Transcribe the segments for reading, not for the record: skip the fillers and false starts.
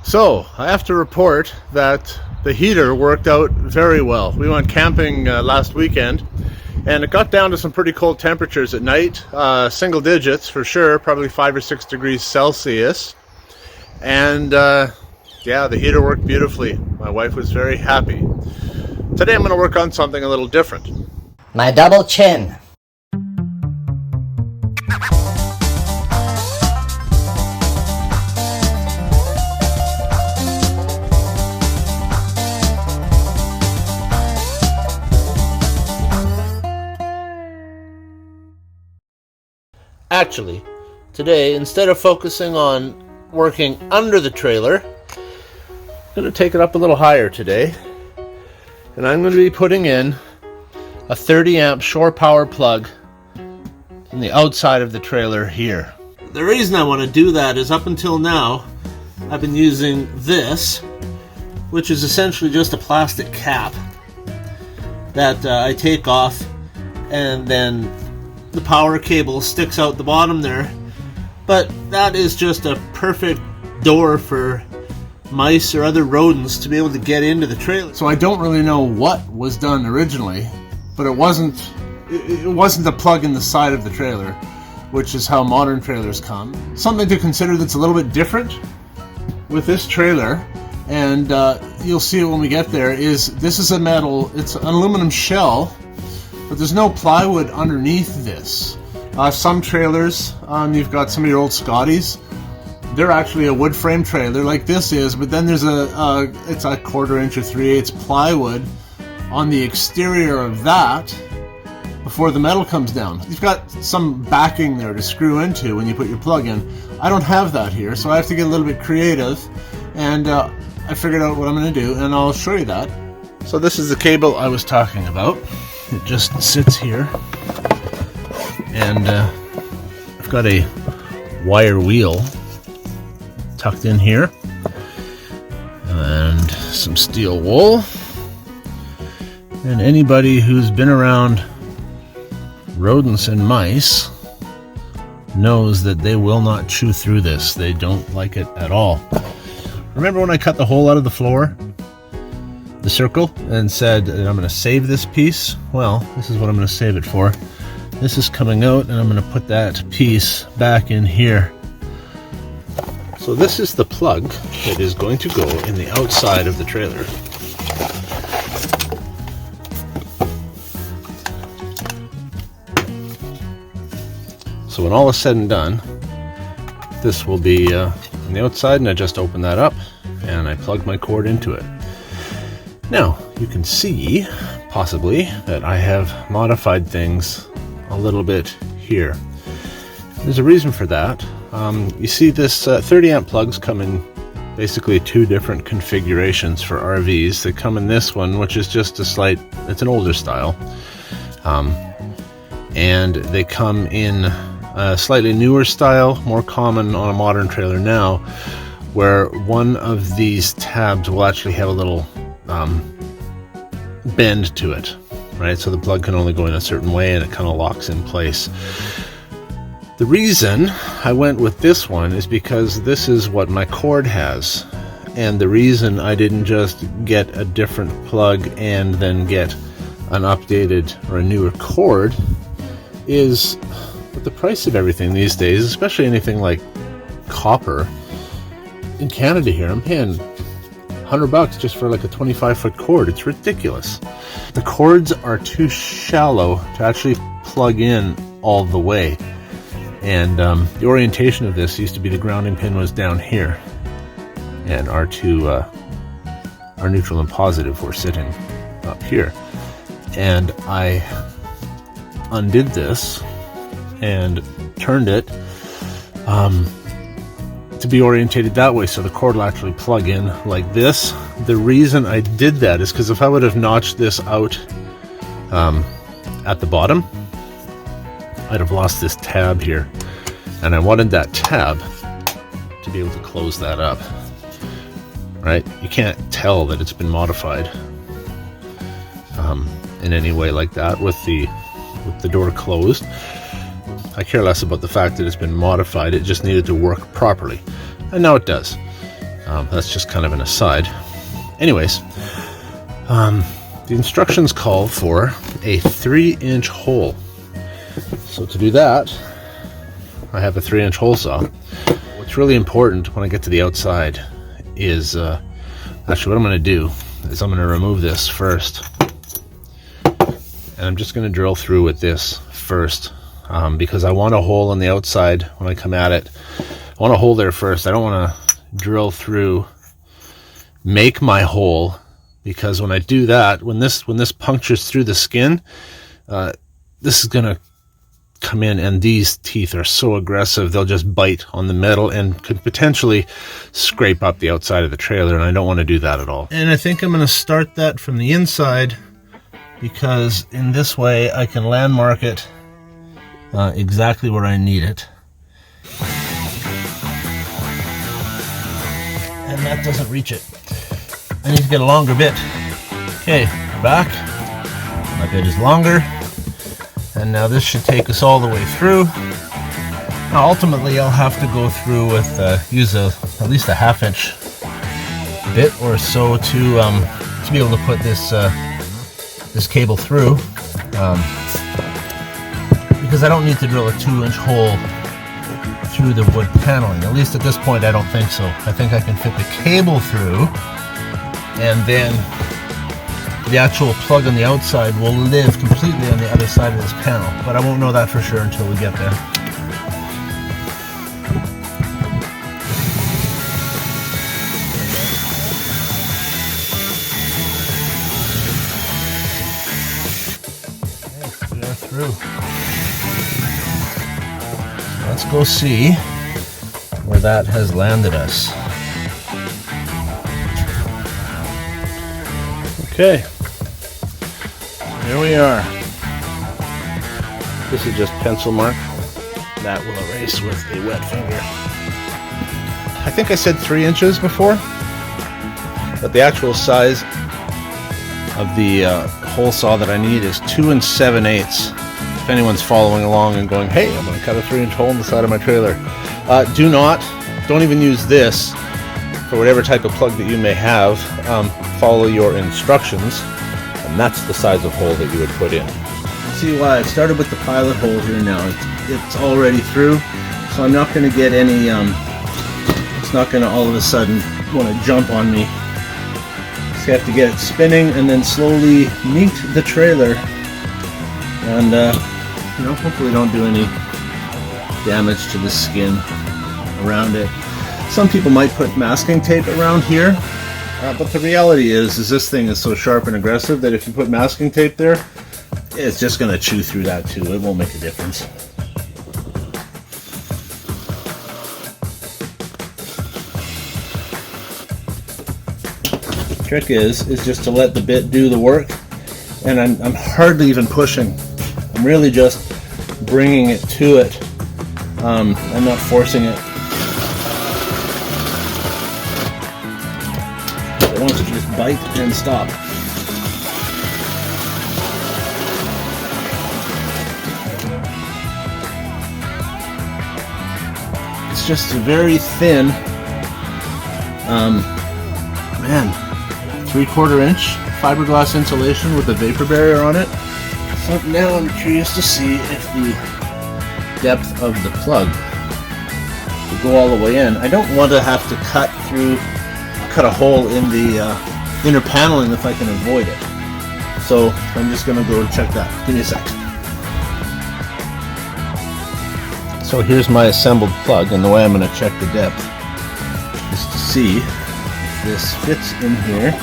So, I have to report that the heater worked out very well. We went camping last weekend, and it got down to some pretty cold temperatures at night, single digits for sure, probably 5 or 6 degrees Celsius. And yeah, the heater worked beautifully. My wife was very happy. Today I'm going to work on something a little different. My double chin. Actually, today, instead of focusing on working under the trailer, I'm going to take it up a little higher today. And I'm going to be putting in a 30 amp shore power plug in the outside of the trailer here. The reason I want to do that is up until now, I've been using this, which is essentially just a plastic cap that I take off, and then the power cable sticks out the bottom there. But that is just a perfect door for mice or other rodents to be able to get into the trailer. So I don't really know what was done originally, but it wasn't a plug in the side of the trailer, which is how modern trailers come. Something to consider that's a little bit different with this trailer, and you'll see it when we get there, is this is a metal, it's an aluminum shell, but there's no plywood underneath this. Some trailers, you've got some of your old Scotties, they're actually a wood frame trailer like this is, but then there's it's a 1/4 inch or 3/8 plywood on the exterior of that before the metal comes down. You've got some backing there to screw into when you put your plug in. I don't have that here, so I have to get a little bit creative, and I figured out what I'm going to do, and I'll show you that. So this is the cable I was talking about. It just sits here, and I've got a wire wheel tucked in here, and some steel wool. And anybody who's been around rodents and mice knows that they will not chew through this. They don't like it at all. Remember when I cut the hole out of the floor, the circle, and said that I'm going to save this piece? Well, this is what I'm going to save it for. This is coming out, and I'm going to put that piece back in here. So this is the plug that is going to go in the outside of the trailer. So when all is said and done, this will be on the outside, and I just open that up and I plug my cord into it. Now, you can see, possibly, that I have modified things a little bit here. There's a reason for that. You see this 30 amp plugs come in basically 2 different configurations for RVs. They come in this one, which is just it's an older style. And they come in a slightly newer style, more common on a modern trailer now, where one of these tabs will actually have a little bend to it, right? So the plug can only go in a certain way, and it kind of locks in place. The reason I went with this one is because this is what my cord has, and the reason I didn't just get a different plug and then get an updated or a newer cord is with the price of everything these days, especially anything like copper. In Canada here, I'm paying $100 just for like a 25-foot cord. It's ridiculous. The cords are too shallow to actually plug in all the way. And the orientation of this used to be the grounding pin was down here, and our neutral and positive were sitting up here. And I undid this and turned it to be orientated that way, so the cord will actually plug in like this. The reason I did that is because if I would have notched this out at the bottom, I'd have lost this tab here, and I wanted that tab to be able to close that up, right? You can't tell that it's been modified in any way like that with the door closed. I care less about the fact that it's been modified. It just needed to work properly, and now it does. That's just kind of an aside. Anyways, the instructions call for a 3-inch hole. So to do that, I have a 3-inch hole saw. What's really important when I get to the outside is, actually what I'm going to do is I'm going to remove this first. And I'm just going to drill through with this first, because I want a hole on the outside when I come at it. I want a hole there first. I don't want to drill through, make my hole, because when I do that, when this punctures through the skin, this is going to come in, and these teeth are so aggressive they'll just bite on the metal and could potentially scrape up the outside of the trailer, and I don't want to do that at all. And I think I'm going to start that from the inside, because in this way I can landmark it exactly where I need it. And that doesn't reach it. I need to get a longer bit. Okay, back. My bit is longer. And now this should take us all the way through. Now ultimately I'll have to go through with, use at least a 1/2-inch bit or so to be able to put this this cable through, because I don't need to drill a 2-inch hole through the wood paneling. At least at this point I don't think so. I think I can fit the cable through, and then the actual plug on the outside will live completely on the other side of this panel, but I won't know that for sure until we get there. Okay, we are through. Let's go see where that has landed us. Okay, here we are. This is just pencil mark. That will erase with a wet finger. I think I said 3 inches before, but the actual size of the hole saw that I need is 2 7/8. If anyone's following along and going, hey, I'm going to cut a 3-inch hole in the side of my trailer. Don't even use this for whatever type of plug that you may have. Follow your instructions, and that's the size of hole that you would put in. See why I started with the pilot hole here now. It's already through, so I'm not going to get any, it's not going to all of a sudden want to jump on me. Just have to get it spinning and then slowly meet the trailer, and hopefully don't do any damage to the skin around it. Some people might put masking tape around here, but the reality is this thing is so sharp and aggressive that if you put masking tape there, it's just going to chew through that too. It won't make a difference. The trick is just to let the bit do the work, and I'm hardly even pushing. I'm really just bringing it to it. I'm not forcing it. I want it to just bite and stop. It's just a very thin, 3/4 inch fiberglass insulation with a vapor barrier on it. So now I'm curious to see if the depth of the plug will go all the way in. I don't want to have to cut a hole in the inner paneling if I can avoid it. So I'm just going to go check that. Give me a sec. So here's my assembled plug, and the way I'm going to check the depth is to see if this fits in here.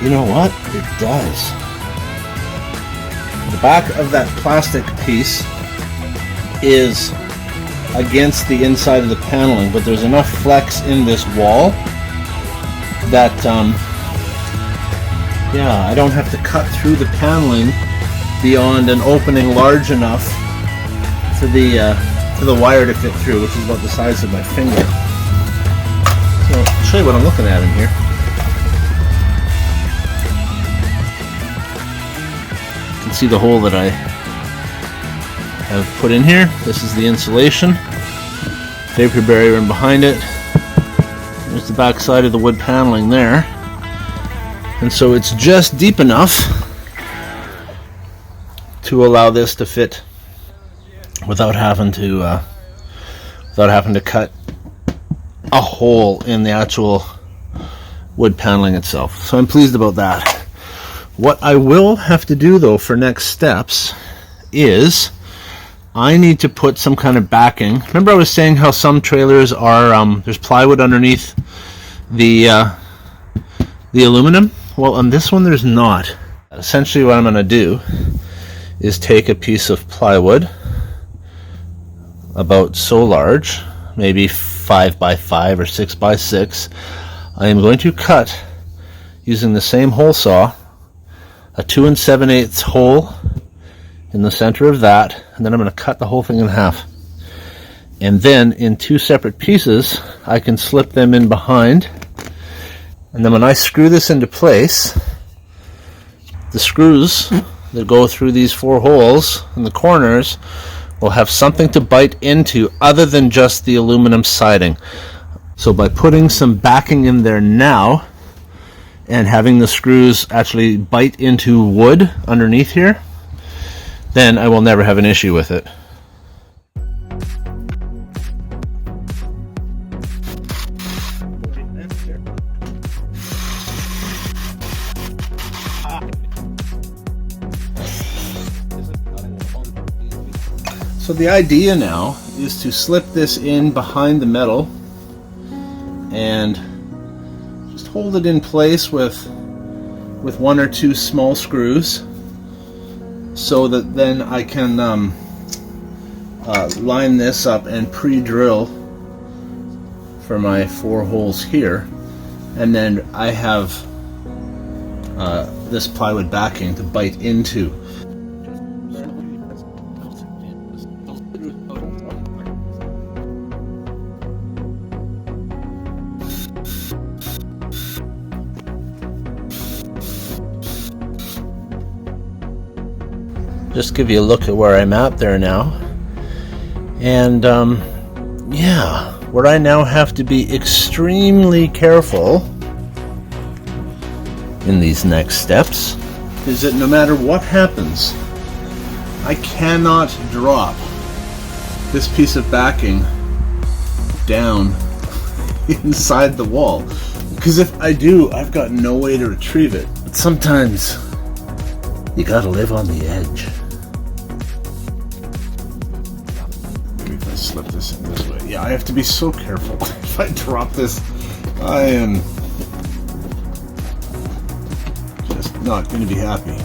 You know what? It does. The back of that plastic piece is against the inside of the paneling, but there's enough flex in this wall that I don't have to cut through the paneling beyond an opening large enough for the wire to fit through, which is about the size of my finger. So I'll show you what I'm looking at in here. You can see the hole that I have put in here. This is the insulation, vapor barrier in behind it. There's the back side of the wood paneling there. And so it's just deep enough to allow this to fit without having to cut a hole in the actual wood paneling itself. So I'm pleased about that. What I will have to do though for next steps is I need to put some kind of backing. Remember I was saying how some trailers are there's plywood underneath the aluminum? Well, on this one there's not. Essentially what I'm going to do is take a piece of plywood about so large, maybe 5 by 5 or 6 by 6. I am going to cut using the same hole saw a 2 7/8 hole in the center of that, and then I'm going to cut the whole thing in half. And then in 2 separate pieces I can slip them in behind, and then when I screw this into place, the screws that go through these 4 holes in the corners will have something to bite into other than just the aluminum siding. So by putting some backing in there now and having the screws actually bite into wood underneath here, then I will never have an issue with it. So the idea now is to slip this in behind the metal and just hold it in place with 1 or 2 small screws, so that then I can line this up and pre-drill for my 4 holes here, and then I have this plywood backing to bite into. Just give you a look at where I'm at there now, and yeah, where I now have to be extremely careful in these next steps is that no matter what happens, I cannot drop this piece of backing down inside the wall, because if I do, I've got no way to retrieve it. But sometimes you gotta live on the edge. If I slip this in this way, yeah, I have to be so careful. If I drop this, I am just not going to be happy.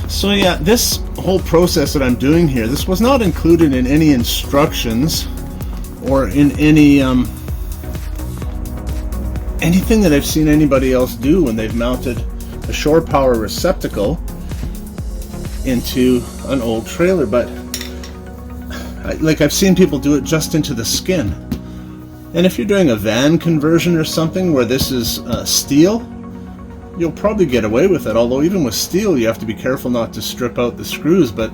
So yeah, this whole process that I'm doing here, this was not included in any instructions or in any anything that I've seen anybody else do when they've mounted a shore power receptacle into an old trailer. But I've seen people do it just into the skin. And if you're doing a van conversion or something where this is steel, you'll probably get away with it, although even with steel you have to be careful not to strip out the screws. But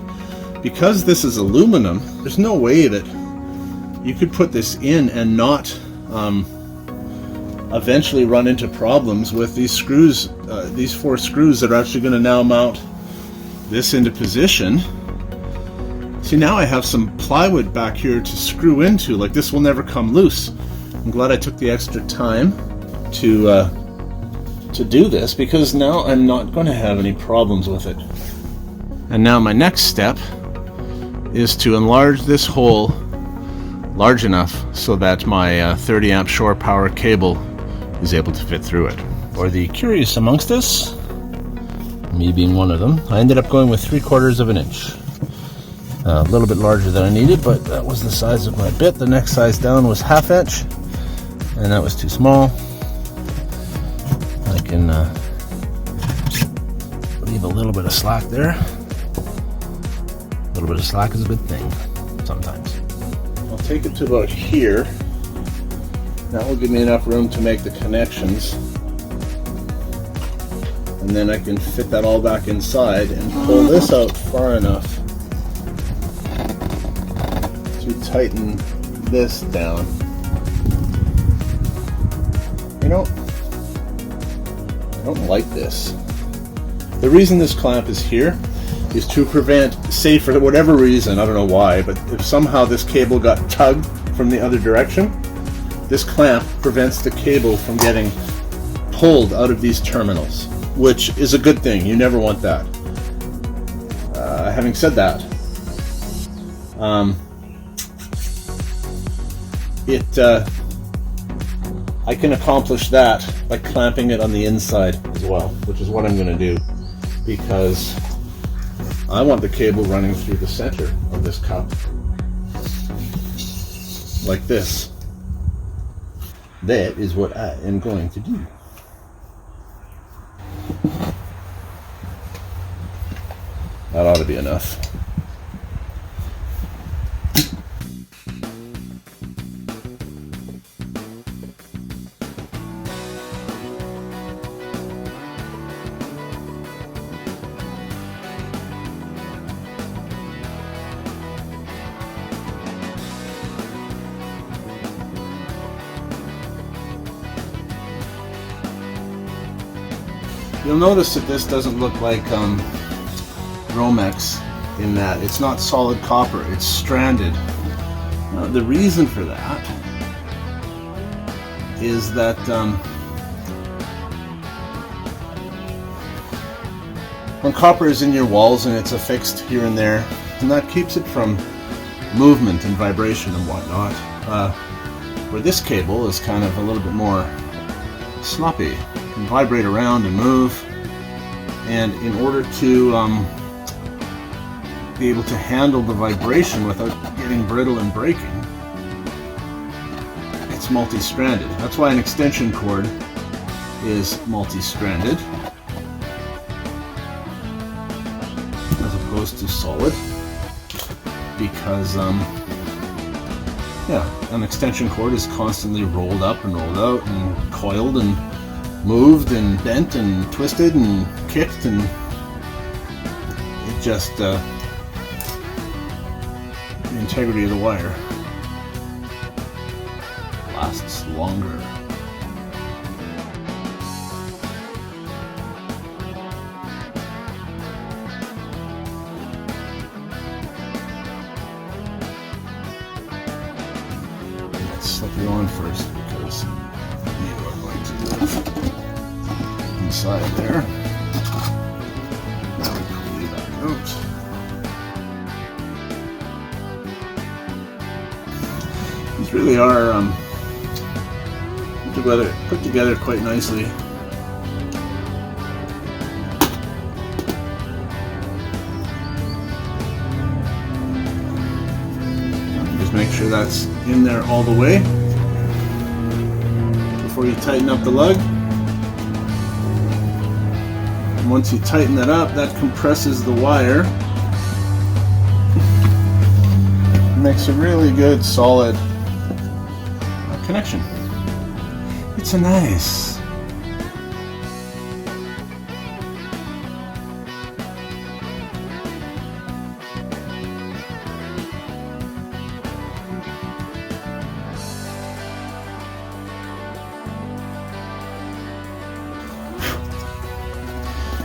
because this is aluminum, there's no way that you could put this in and not eventually run into problems with these screws, these 4 screws that are actually going to now mount this into position. See, now I have some plywood back here to screw into. Like, this will never come loose. I'm glad I took the extra time to do this, because now I'm not going to have any problems with it. And now my next step is to enlarge this hole large enough so that my 30 amp shore power cable is able to fit through it. For the curious amongst us, me being one of them, I ended up going with 3/4 of an inch. A little bit larger than I needed, but that was the size of my bit. The next size down was 1/2 inch, and that was too small. I can little bit of slack there. A little bit of slack is a good thing sometimes. I'll take it to about here. That will give me enough room to make the connections. And then I can fit that all back inside and pull this out far enough to tighten this down. You know, I don't like this. The reason this clamp is here is to prevent, say for whatever reason, I don't know why, but if somehow this cable got tugged from the other direction, this clamp prevents the cable from getting pulled out of these terminals, which is a good thing. You never want that. Having said that, I can accomplish that by clamping it on the inside as well, which is what I'm going to do, because I want the cable running through the center of this cup, like this. That is what I am going to do. That ought to be enough. You'll notice that this doesn't look like Romex in that it's not solid copper, it's stranded. The reason for that is that when copper is in your walls and it's affixed here and there, and that keeps it from movement and vibration and whatnot, where this cable is kind of a little bit more sloppy. Can vibrate around and move, and in order to be able to handle the vibration without getting brittle and breaking, it's multi-stranded. That's why an extension cord is multi-stranded as opposed to solid, because an extension cord is constantly rolled up and rolled out and coiled and moved and bent and twisted and kicked, and it just the integrity of the wire lasts longer. Let's slip you on first because you are going to live inside there. Now we pull you back out. These really are put together quite nicely. Just make sure that's in there all the way before you tighten up the lug. Once you tighten that up, that compresses the wire. It makes a really good solid connection. It's a nice.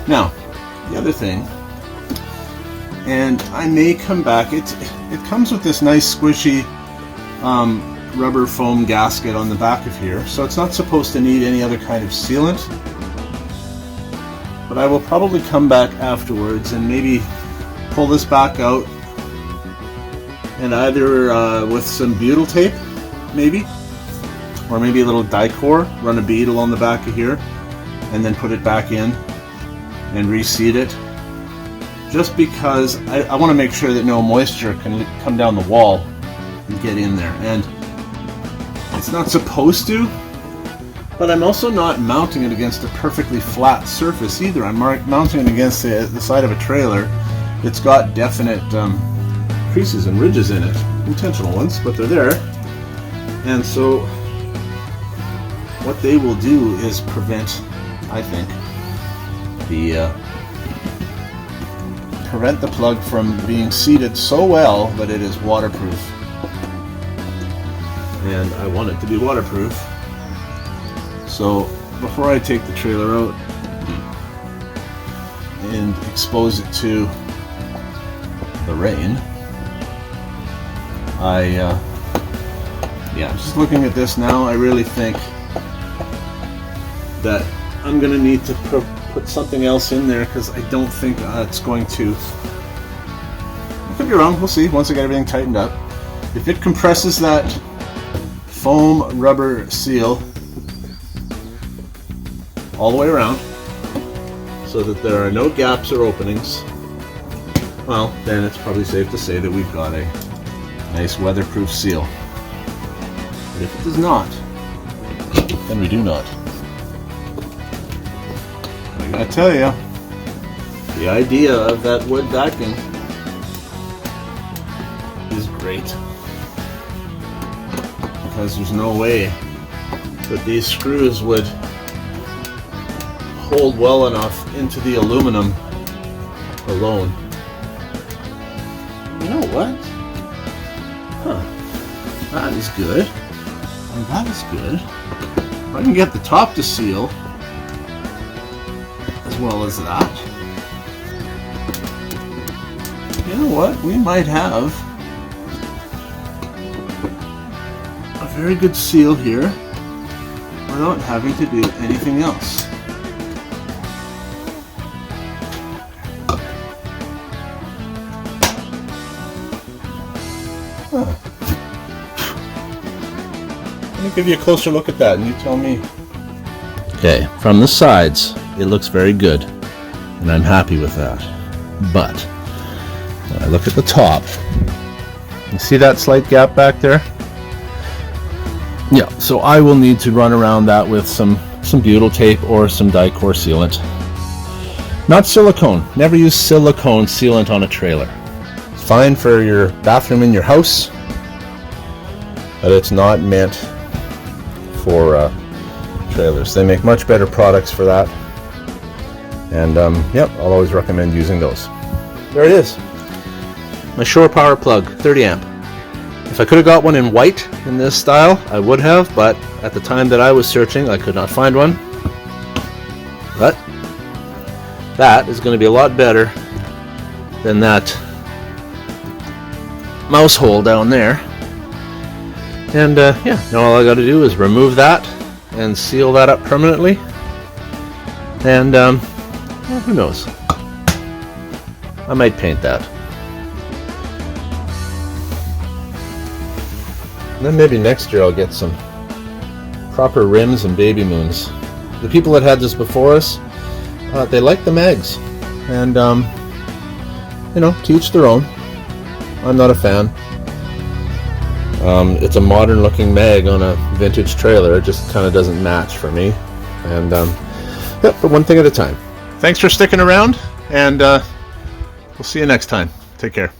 Now, the other thing, and I may come back, it comes with this nice squishy rubber foam gasket on the back of here, so it's not supposed to need any other kind of sealant, but I will probably come back afterwards and maybe pull this back out and either with some butyl tape maybe, or maybe a little Dicor, run a bead along the back of here and then put it back in and reseat it, just because I want to make sure that no moisture can come down the wall and get in there. And it's not supposed to, But I'm also not mounting it against a perfectly flat surface either. I'm mounting it against the side of a trailer. It's got definite creases and ridges in it. Intentional ones, but they're there. And so what they will do is prevent, I think, prevent the plug from being seated so well that it is waterproof. And I want it to be waterproof. So before I take the trailer out and expose it to the rain, just looking at this now, I really think that I'm going to need to put something else in there, because I don't think it's going to. I could be wrong. We'll see once I get everything tightened up. If it compresses that foam rubber seal all the way around so that there are no gaps or openings, well, then it's probably safe to say that we've got a nice weatherproof seal. But if it does not, then we do not. I gotta tell you, the idea of that wood backing is great, because there's no way that these screws would hold well enough into the aluminum alone. You know what? Huh. That is good. Well, that is good. If I can get the top to seal as well as that, you know what? We might have a very good seal here without having to do anything else. Huh. Let me give you a closer look at that and you tell me. Okay, from the sides it looks very good and I'm happy with that. But when I look at the top, you see that slight gap back there? Yeah, so I will need to run around that with some butyl tape or some Dicor sealant. Not silicone. Never use silicone sealant on a trailer. It's fine for your bathroom in your house, but it's not meant for trailers. They make much better products for that. And yep, I'll always recommend using those. There it is. My Shore Power plug, 30 amp. If I could have got one in white in this style, I would have, but at the time that I was searching, I could not find one. But that is going to be a lot better than that mouse hole down there. And yeah, now all I got to do is remove that and seal that up permanently. And well, who knows? I might paint that. And then maybe next year I'll get some proper rims and baby moons. The people that had this before us, they liked the mags. And, you know, to each their own. I'm not a fan. It's a modern looking mag on a vintage trailer. It just kind of doesn't match for me. And, yep, but one thing at a time. Thanks for sticking around, and we'll see you next time. Take care.